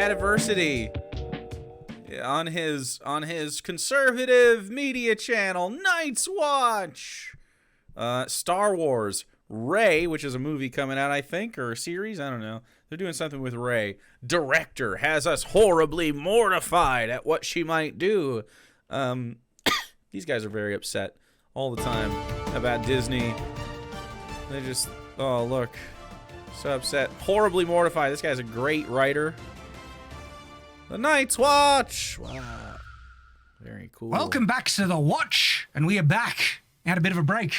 Shadiversity on his conservative media channel, Night's Watch. Star Wars, Rey, which is a movie coming out, I think, or a series, I don't know. They're doing something with Rey. Director has us horribly mortified at what she might do. These guys are very upset all the time about Disney. They just, oh, look, so upset. Horribly mortified. This guy's a great writer. The Night's Watch. Wow. Very cool. Welcome back to The Watch, and we are back. We had a bit of a break.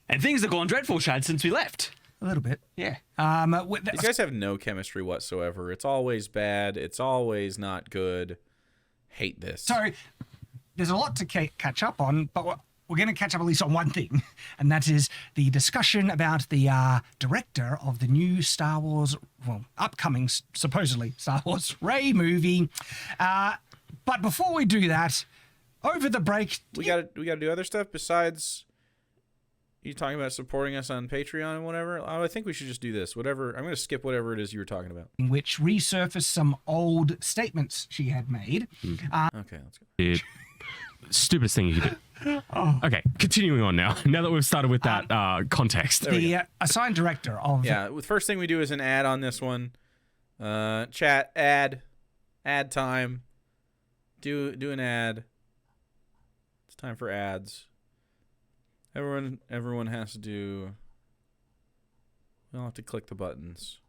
And things have gone dreadful, Shad, since we left. A little bit. Yeah. These guys have no chemistry whatsoever. It's always bad. It's always not good. Hate this. So, there's a lot to catch up on, but we're going to catch up at least on one thing, and that is the discussion about the director of the new Star Wars, well, upcoming, supposedly, Star Wars Rey movie. But before we do that, over the break... We gotta do other stuff besides... You talking about supporting us on Patreon and whatever? Oh, I think we should just do this. Whatever. I'm going to skip whatever it is you were talking about. In which resurfaced some old statements she had made. Okay, let's go. Stupidest thing you did. Oh. Okay, continuing on now. Now that we've started with that context. The assigned director of... Yeah, the first thing we do is an ad on this one. Chat, ad time. Do an ad. It's time for ads. Everyone has to do... We'll have to click the buttons.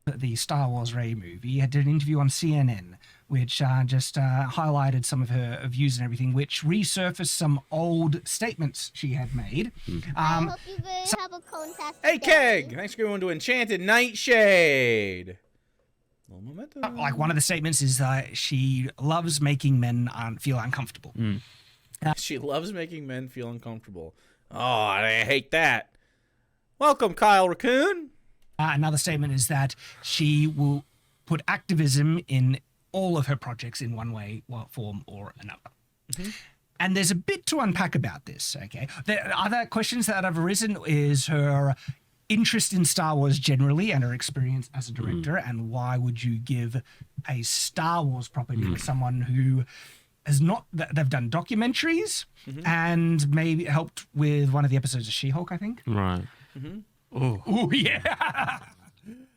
The Star Wars Rey movie had did an interview on CNN, which just highlighted some of her views and everything, which resurfaced some old statements she had made. I hope you guys have a contest. Hey, Keg! Thanks for going to Enchanted Nightshade. Like, one of the statements is she loves making men feel uncomfortable. She loves making men feel uncomfortable. Oh, I hate that. Welcome, Kyle Raccoon. Another statement is that she will put activism in all of her projects in one way, form, or another. Mm-hmm. And there's a bit to unpack about this, okay? The other questions that have arisen is her interest in Star Wars generally and her experience as a director, and why would you give a Star Wars property to someone who has not... They've done documentaries and maybe helped with one of the episodes of She-Hulk, I think. Right. Mm-hmm. Oh, yeah.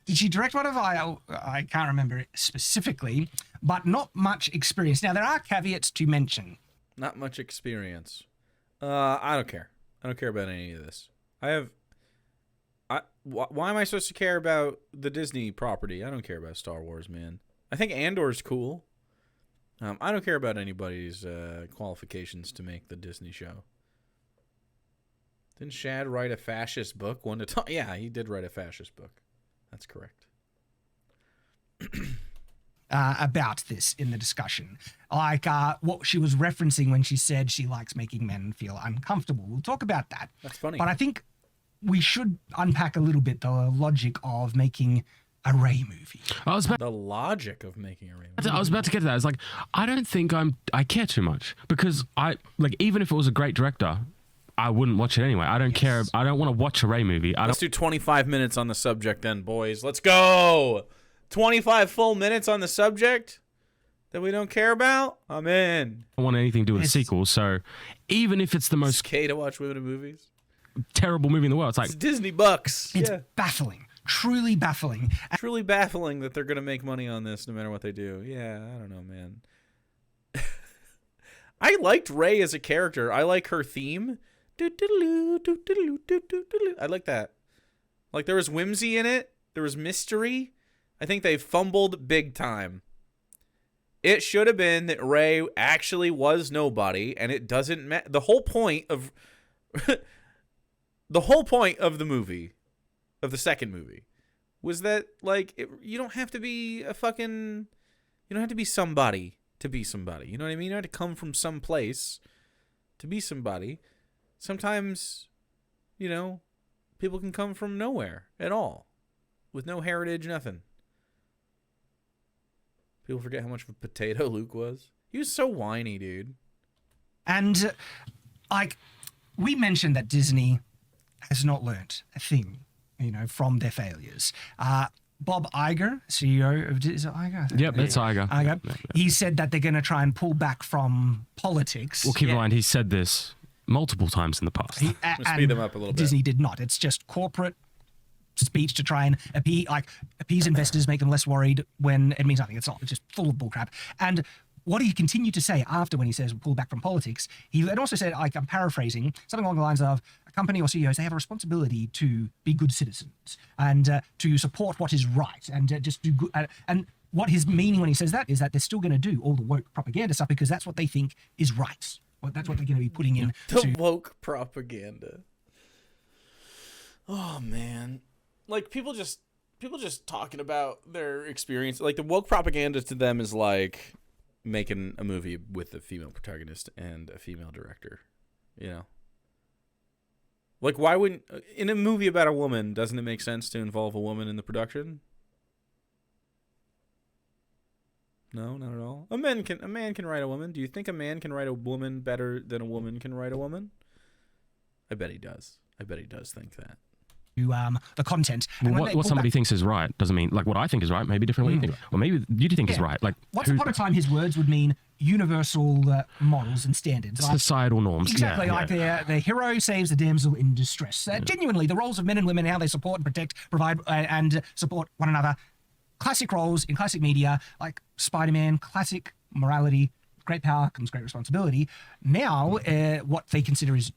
Did she direct one of I can't remember it specifically, but not much experience. Now, there are caveats to mention. Not much experience. I don't care. I don't care about any of this. Why am I supposed to care about the Disney property? I don't care about Star Wars, man. I think Andor's cool. I don't care about anybody's qualifications to make the Disney show. Didn't Shad write a fascist book? Yeah, he did write a fascist book. That's correct. About this in the discussion. Like what she was referencing when she said she likes making men feel uncomfortable. We'll talk about that. That's funny. But I think we should unpack a little bit the logic of making a Rey movie. The logic of making a Rey movie. I was about to get to that. I was like, I don't think I care too much, because even if it was a great director, I wouldn't watch it anyway. I don't care. I don't want to watch a Rey movie. Let's do 25 minutes on the subject then, boys. Let's go. 25 full minutes on the subject that we don't care about? I'm in. I don't want anything to do with a sequel, so even if it's the most... It's okay to watch women in movies? Terrible movie in the world. It's like... It's Disney bucks. It's baffling. Truly baffling. Truly baffling that they're going to make money on this no matter what they do. Yeah, I don't know, man. I liked Rey as a character. I like her theme. I like that. Like, there was whimsy in it. There was mystery. I think they fumbled big time. It should have been that Rey actually was nobody, and it doesn't matter. The whole point of the movie, of the second movie, was that, like, you don't have to be you don't have to be somebody to be somebody. You know what I mean? You don't have to come from some place to be somebody. Sometimes, people can come from nowhere at all, with no heritage, nothing. People forget how much of a potato Luke was. He was so whiny, dude. And, we mentioned that Disney has not learnt a thing, from their failures. Bob Iger, CEO of is it Iger? Yep, that's Iger. Iger. Yeah. He said that they're going to try and pull back from politics. Well, keep in mind, he said this multiple times in the past. Speed them up a little bit. Disney did not. It's just corporate speech to try and appease investors, make them less worried when it means nothing. It's not. It's just full of bullcrap. And what he continued to say after when he says pull back from politics, he had also said, like, I'm paraphrasing, something along the lines of a company or CEOs, they have a responsibility to be good citizens and to support what is right and just do good. And what his meaning when he says that is that they're still going to do all the woke propaganda stuff because that's what they think is right. Well, that's what they're going to be putting in. The woke propaganda. Oh man, like people just talking about their experience. Like the woke propaganda to them is like making a movie with a female protagonist and a female director. You know, like why wouldn't in a movie about a woman? Doesn't it make sense to involve a woman in the production? No, not at all. A man can write a woman. Do you think a man can write a woman better than a woman can write a woman? I bet he does. I bet he does think that. The content. Well, what somebody thinks is right doesn't mean, like, what I think is right may be different what you think. Or maybe you think is right. Like, once upon a time, his words would mean universal morals and standards. Like, societal norms. Exactly, like the hero saves the damsel in distress. Genuinely, the roles of men and women, how they support and protect, provide, and support one another. Classic roles in classic media, like Spider-Man, classic morality, great power comes great responsibility. Now, what they consider is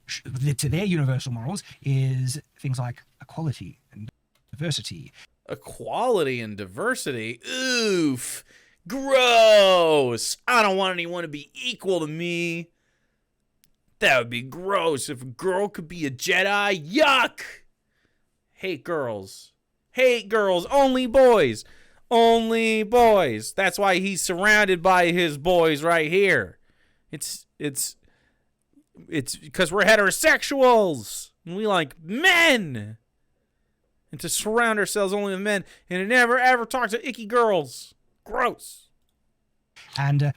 to their universal morals is things like equality and diversity. Equality and diversity? Oof. Gross. I don't want anyone to be equal to me. That would be gross. If a girl could be a Jedi, yuck. Hate girls. Hate girls. Only boys. Only boys. That's why he's surrounded by his boys right here. It's because we're heterosexuals and we like men. And to surround ourselves only with men and to never ever talk to icky girls. Gross. And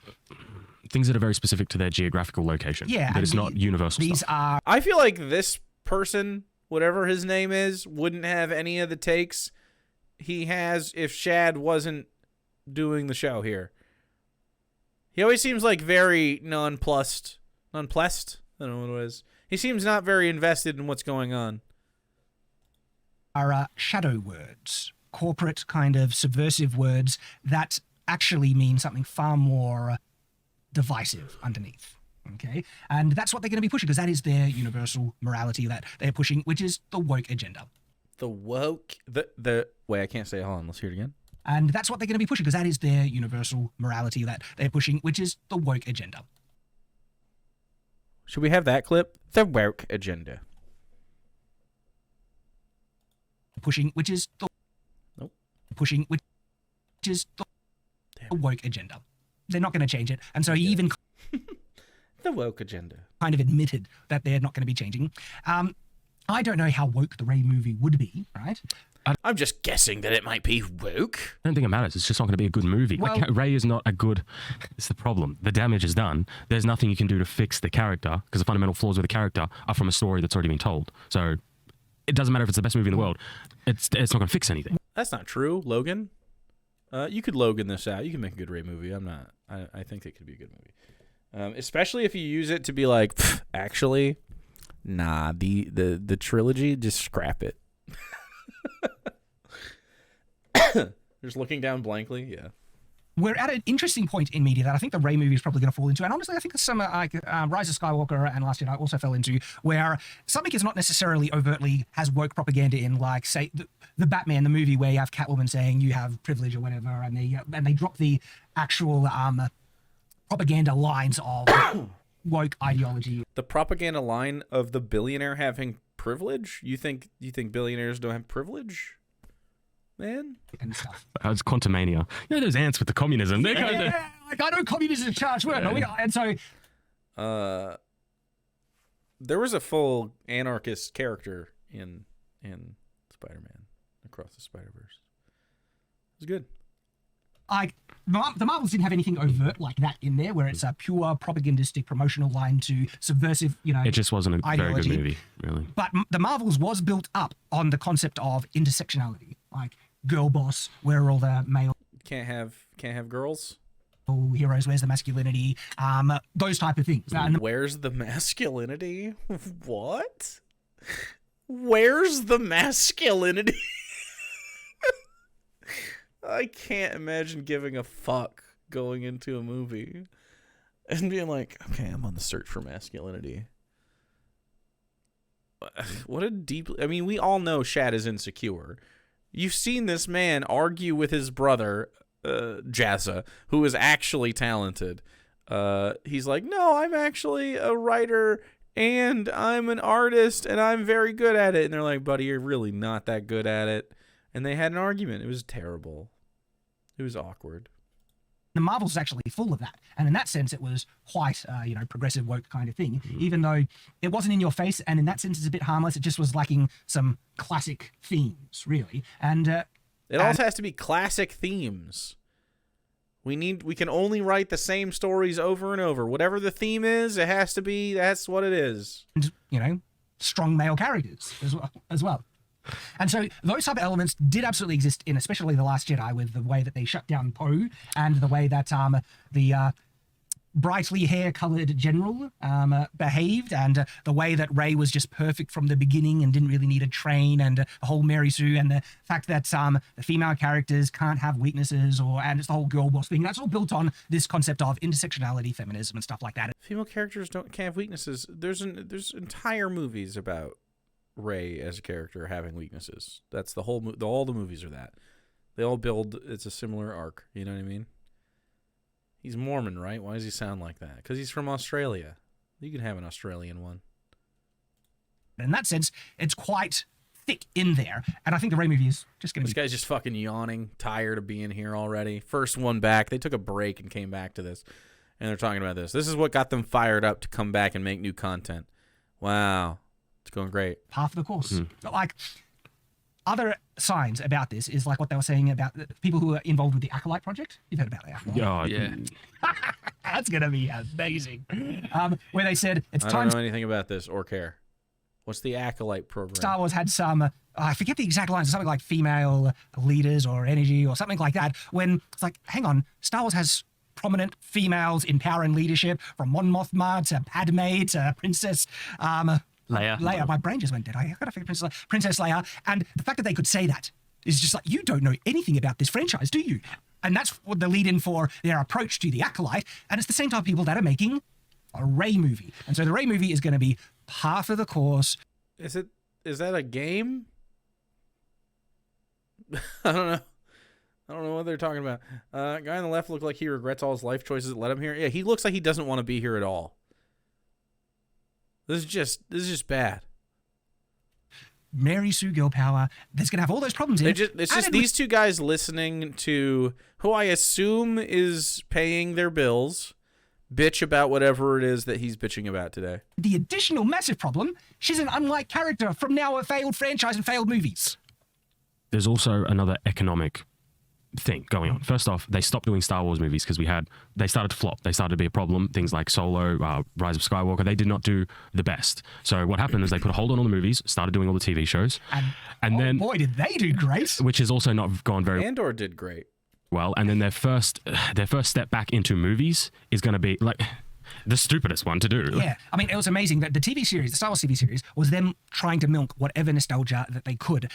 things that are very specific to their geographical location. Yeah. That is not universal These stuff. are I feel like this person, whatever his name is, wouldn't have any of the takes he has if Shad wasn't doing the show here. He always seems like very nonplussed. Nonplussed? I don't know what it is. He seems not very invested in what's going on. Are shadow words, corporate kind of subversive words that actually mean something far more divisive underneath. Okay, and that's what they're going to be pushing because that is their universal morality that they're pushing, which is the woke agenda. The woke, the wait, I can't say it. Hold on, let's hear it again. And that's what they're going to be pushing because that is their universal morality that they're pushing, which is the woke agenda. Should we have that clip? The woke agenda. Pushing, which is the Nope. Pushing, which is the woke agenda. They're not going to change it, and so he even The woke agenda. kind of admitted that they're not going to be changing. I don't know how woke the Ray movie would be, right? I'm just guessing that it might be woke. I don't think it matters. It's just not going to be a good movie. Well- Ray is not a good... It's the problem. The damage is done. There's nothing you can do to fix the character because the fundamental flaws of the character are from a story that's already been told. So it doesn't matter if it's the best movie in the world. It's not going to fix anything. That's not true, Logan. You could Logan this out. You can make a good Ray movie. I think it could be a good movie. Especially if you use it to be like, actually, nah, the trilogy, just scrap it. Just looking down blankly, yeah. We're at an interesting point in media that I think the Ray movie is probably going to fall into, and honestly, I think some Rise of Skywalker and Last Jedi also fell into, where something is not necessarily overtly has woke propaganda in, like, say, the Batman, the movie where you have Catwoman saying you have privilege or whatever, and they drop the actual propaganda lines of woke ideology. The propaganda line of the billionaire having privilege? You think billionaires don't have privilege? Man? And stuff. It's Quantumania. You know those ants with the communism? They're kind of... Yeah, like I know communism is a charged word, and so there was a full anarchist character in Spider-Man Across the Spider-Verse. It was good. Like the Marvels didn't have anything overt like that in there, where it's a pure propagandistic promotional line to subversive, It just wasn't a very good movie, really. But the Marvels was built up on the concept of intersectionality. Like girl boss? Where are all the male Can't have girls. heroes? Where's the masculinity? Those type of things. And Where's the masculinity? What? Where's the masculinity? I can't imagine giving a fuck going into a movie and being like, okay, I'm on the search for masculinity. What a deep... I mean, we all know Shad is insecure. You've seen this man argue with his brother, Jazza, who is actually talented. He's like, no, I'm actually a writer and I'm an artist and I'm very good at it. And they're like, buddy, you're really not that good at it. And they had an argument. It was terrible. It was awkward. the Marvel's actually full of that. And in that sense, it was quite, progressive woke kind of thing, even though it wasn't in your face. And in that sense, it's a bit harmless. It just was lacking some classic themes, really. And it also has to be classic themes. We can only write the same stories over and over. Whatever the theme is, it has to be, that's what it is. And, strong male characters as well. And so those type of elements did absolutely exist in especially The Last Jedi, with the way that they shut down Poe and the way that the brightly hair-colored general behaved, and the way that Rey was just perfect from the beginning and didn't really need a train, and the whole Mary Sue, and the fact that the female characters can't have weaknesses, and it's the whole girl boss thing. That's all built on this concept of intersectionality, feminism, and stuff like that. Female characters can't have weaknesses. There's entire movies about Rey as a character having weaknesses. That's all the movies are that. They all build, it's a similar arc, you know what I mean? He's Mormon, right? Why does he sound like that? Because he's from Australia. You can have an Australian one. In that sense, it's quite thick in there. And I think the Rey movie is just going to be... This guy's just fucking yawning, tired of being here already. First one back. They took a break and came back to this. And they're talking about this. This is what got them fired up to come back and make new content. Wow. It's going great. Half of the course. But like, other signs about this is like what they were saying about the people who are involved with the Acolyte project. You've heard about the Acolyte. Oh, Yeah. That's going to be amazing. Where they said it's I time don't know anything about this or care. What's the Acolyte program? Star Wars had some, I forget the exact lines, something like female leaders or energy or something like that, when it's like, hang on, Star Wars has prominent females in power and leadership, from Mon Mothma to Padme to Princess Leia. My brain just went dead. I gotta figure Princess Leia. And the fact that they could say that is just like, you don't know anything about this franchise, do you? And that's what the lead in for their approach to the Acolyte. And it's the same type of people that are making a Rey movie. And so the Rey movie is going to be half of the course. Is that a game? I don't know what they're talking about. Guy on the left looked like he regrets all his life choices that led him here. Yeah, he looks like he doesn't want to be here at all. This is just bad. Mary Sue girl power. There's going to have all those problems in it. It's just these two guys listening to who I assume is paying their bills bitch about whatever it is that he's bitching about today. The additional massive problem, she's an unliked character from now a failed franchise and failed movies. There's also another economic thing going on. First off, they stopped doing Star Wars movies because they started to flop. They started to be a problem. Things like Solo, Rise of Skywalker, they did not do the best. So what happened is they put a hold on all the movies, started doing all the TV shows, and then boy, did they do great! Which has also not gone very Andor did great. well. And then their first step back into movies is going to be like the stupidest one to do. Yeah, I mean, it was amazing that the TV series, the Star Wars TV series, was them trying to milk whatever nostalgia that they could,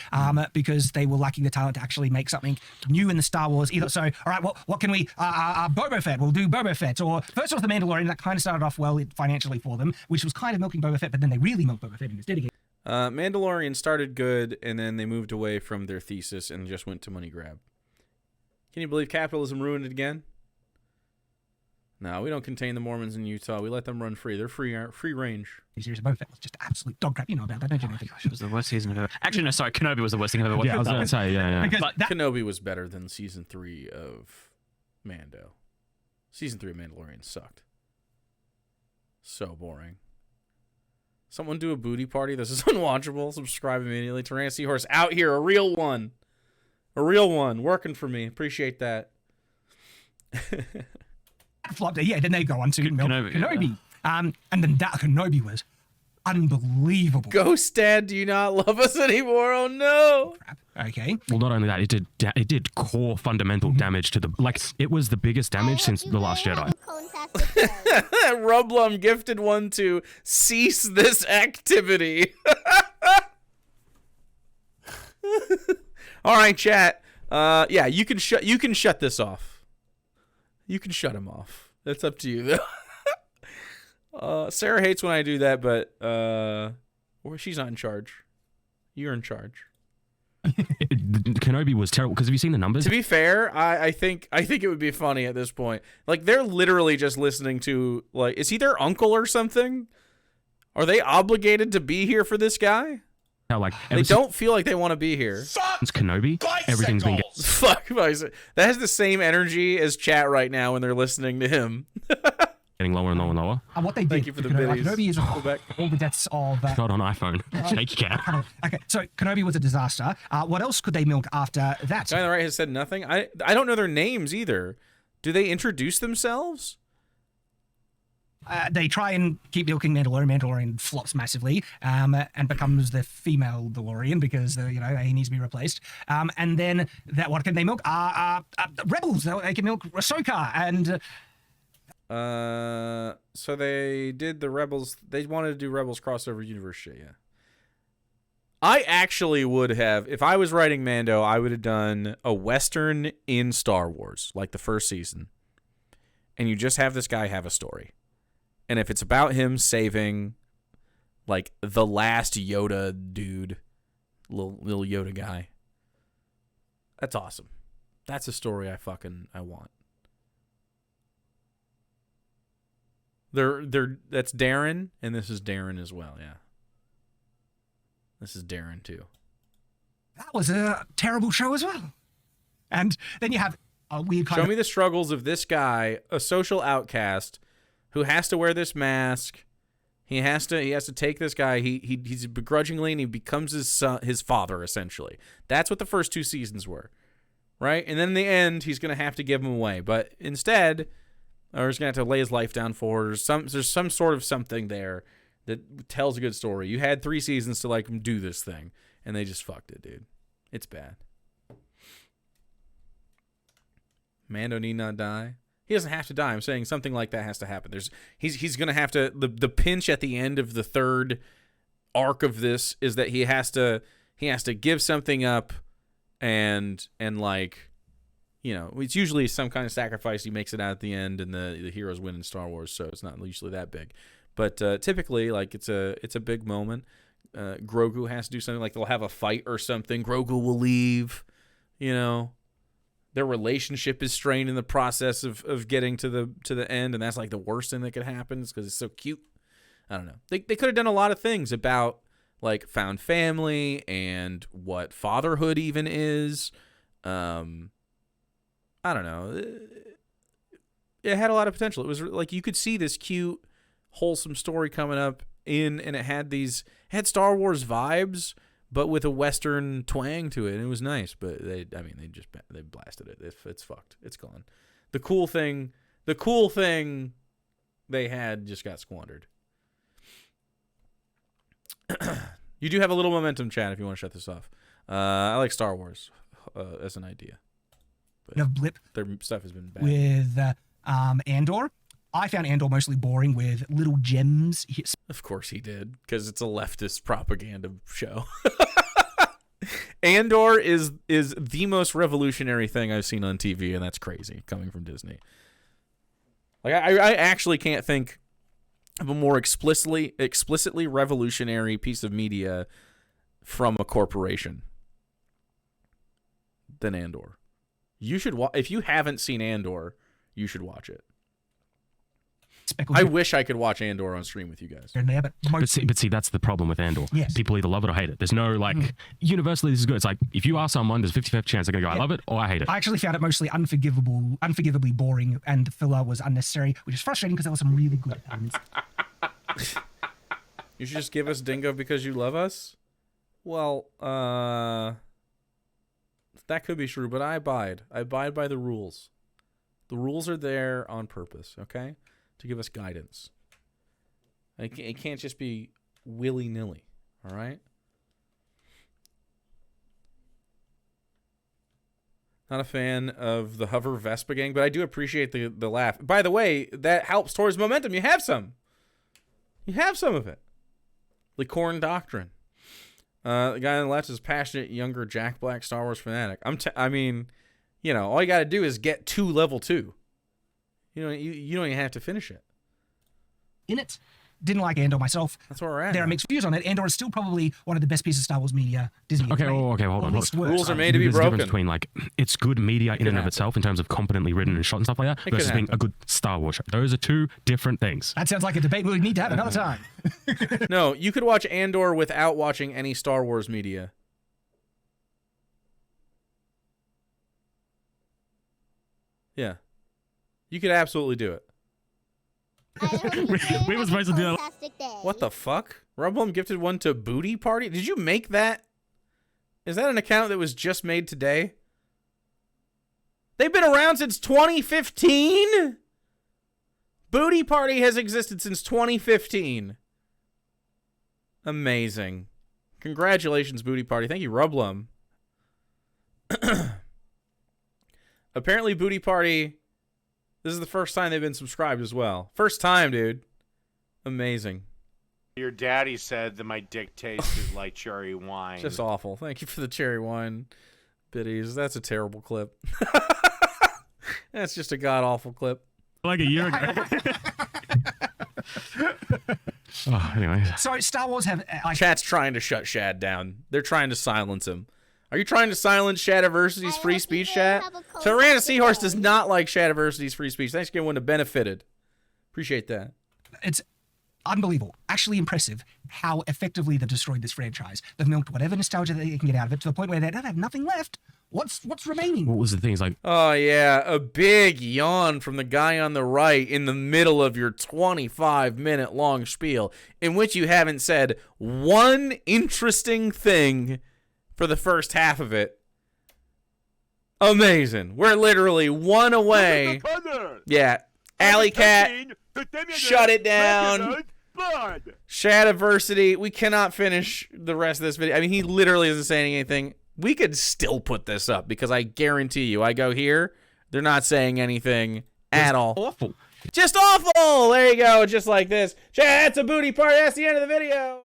because they were lacking the talent to actually make something new in the Star Wars either. So, all right, well, what can we, Boba Fett, we'll do Boba Fett, or first off, The Mandalorian, that kind of started off well financially for them, which was kind of milking Boba Fett, but then they really milked Boba Fett in its dedicated. Mandalorian started good, and then they moved away from their thesis and just went to money grab. Can you believe capitalism ruined it again? No, we don't contain the Mormons in Utah. We let them run free. They're free range. The series of Boba Fett was just absolute dog crap. You know about that, don't you? Gosh, it was the worst season I've ever... Actually, no, sorry, Kenobi was the worst thing I've ever watched. Yeah, I was going to say, yeah. Because Kenobi was better than season 3 of Mando. Season 3 of Mandalorian sucked. So boring. Someone do a booty party. This is unwatchable. Subscribe immediately. Tyrannosaurus Seahorse out here. A real one. Working for me. Appreciate that. flopped. Yeah, then they go on to Kenobi. Yeah. And then that Kenobi was unbelievable. Ghost Dad, do you not love us anymore? Oh no. Crap. Okay. Well, not only that, it did core fundamental damage to the it was the biggest damage since The Last Jedi. Rublum gifted one to cease this activity. All right, chat. Yeah, you can shut this off. You can shut him off. That's up to you, though. Sarah hates when I do that, but she's not in charge. You're in charge. Kenobi was terrible because have you seen the numbers? To be fair, I think it would be funny at this point. Like, they're literally just listening to, like, is he their uncle or something? Are they obligated to be here for this guy? How, like, They don't feel like they want to be here. since Kenobi, everything's been Fuck, that has the same energy as chat right now when they're listening to him. getting lower and lower and lower. And what they did, Thank you for the Kenobi, biddies. Kenobi is Go back. all the deaths of. Not on iPhone. Shake your cat. Okay, so Kenobi was a disaster. What else could they milk after that? Guy on the right has said nothing. I don't know their names either. Do they introduce themselves? They try and keep milking Mandalorian. Mandalorian flops massively and becomes the female DeLorean because he needs to be replaced. And then what can they milk? Rebels. They can milk Ahsoka and. So they did the Rebels. They wanted to do Rebels crossover universe shit. Yeah. I actually would have, if I was writing Mando, I would have done a Western in Star Wars, like the first season, and you just have this guy have a story. And if it's about him saving, like, the last Yoda dude, little Yoda guy, that's awesome. That's a story I want. That's Darren, and this is Darren as well, yeah. This is Darren too. That was a terrible show as well. And then you have a weird kind Show me the struggles of this guy, a social outcast, who has to wear this mask. He has to take this guy. He's begrudgingly, and he becomes his father, essentially. That's what the first two seasons were, right? And then in the end, he's going to have to give him away. But instead, or he's going to have to lay his life down for it. There's some sort of something there that tells a good story. You had 3 seasons to, like, do this thing, and they just fucked it, dude. It's bad. Mando need not die. He doesn't have to die. I'm saying something like that has to happen. He's going to have to, the pinch at the end of the third arc of this is that he has to give something up and like, it's usually some kind of sacrifice. He makes it out at the end, and the heroes win in Star Wars, so it's not usually that big. But typically, like, it's a big moment. Grogu has to do something, like they'll have a fight or something. Grogu will leave, Their relationship is strained in the process of getting to the end, and that's like the worst thing that could happen because it's so cute. I don't know. They could have done a lot of things about, like, found family and what fatherhood even is. I don't know. It had a lot of potential. It was like you could see this cute, wholesome story coming up and it had Star Wars vibes, but with a Western twang to it. And it was nice, but they blasted it. It's fucked. It's gone. The cool thing they had just got squandered. You do have a little momentum, chat, if you want to shut this off. I like Star Wars as an idea. But blip their stuff has been bad. with Andor. I found Andor mostly boring with little gems. Of course he did, because it's a leftist propaganda show. Andor is the most revolutionary thing I've seen on TV, and that's crazy coming from Disney. Like I actually can't think of a more explicitly revolutionary piece of media from a corporation than Andor. You should if you haven't seen Andor, you should watch it. I wish I could watch Andor on stream with you guys. But see, that's the problem with Andor. Yes. People either love it or hate it. There's no, universally this is good. It's like, if you ask someone, there's a 50-50 chance they're going to go, I love it or I hate it. I actually found it mostly unforgivably boring, and filler was unnecessary, which is frustrating because there was some really good elements. You should just give us Dingo because you love us? Well, that could be true, but I abide. I abide by the rules. The rules are there on purpose, okay? To give us guidance. It can't just be willy-nilly. All right? Not a fan of the Hover Vespa gang, but I do appreciate the laugh. By the way, that helps towards momentum. You have some. You have some of it. Licorn Doctrine. The guy on the left is passionate, younger Jack Black Star Wars fanatic. I mean, you know, all you got to do is get to level 2. You don't even have to finish it. In it. Didn't like Andor myself. That's where we're at. There are now. mixed views on it. Andor is still probably one of the best pieces of Star Wars media Disney. Okay, has made. okay, hold Or on. at least works. Rules are made to be There's a broken. difference between like it's good media in and of itself in terms of competently written and shot and stuff like that, It versus could being a happen. good Star Wars show. Those are two different things. That sounds like a debate we need to have another time. No, you could watch Andor without watching any Star Wars media. Yeah. You could absolutely do it. I hope you guys We were have supposed a to do that. fantastic day. What the fuck? Rumbum gifted one to Booty Party? Did you make that? Is that an account that was just made today? They've been around since 2015? Booty Party has existed since 2015. Amazing. Congratulations, Booty Party. Thank you, Rublum. Apparently, Booty Party, this is the first time they've been subscribed as well. First time, dude. Amazing. Your daddy said that my dick tasted like cherry wine. Just awful. Thank you for the cherry wine biddies. That's a terrible clip. That's just a god-awful clip. Like a year ago. Oh, anyway. So Star Wars have Chat's trying to shut Shad down. They're trying to silence him. Are you trying to silence Shadiversity's I free hope you speech, guys chat? have a cool Tyrannus rest of Seahorse the does day. not like Shadiversity's free speech. Thanks again, one to benefited. Appreciate that. it's unbelievable, actually impressive how effectively they've destroyed this franchise. They've milked whatever nostalgia they can get out of it to the point where they don't have nothing left. What's remaining? What was the thing? It's like, Oh, yeah. A big yawn from the guy on the right in the middle of your 25-minute long spiel in which you haven't said one interesting thing for the first half of it. Amazing. We're literally one away. Yeah. Alley Cat, shut it down. Shadiversity, we cannot finish the rest of this video. I mean, he literally isn't saying anything. We could still put this up because I guarantee you, I go here, they're not saying anything at all. awful. Just awful. There you go, just like this. Chat, it's a booty party. That's the end of the video.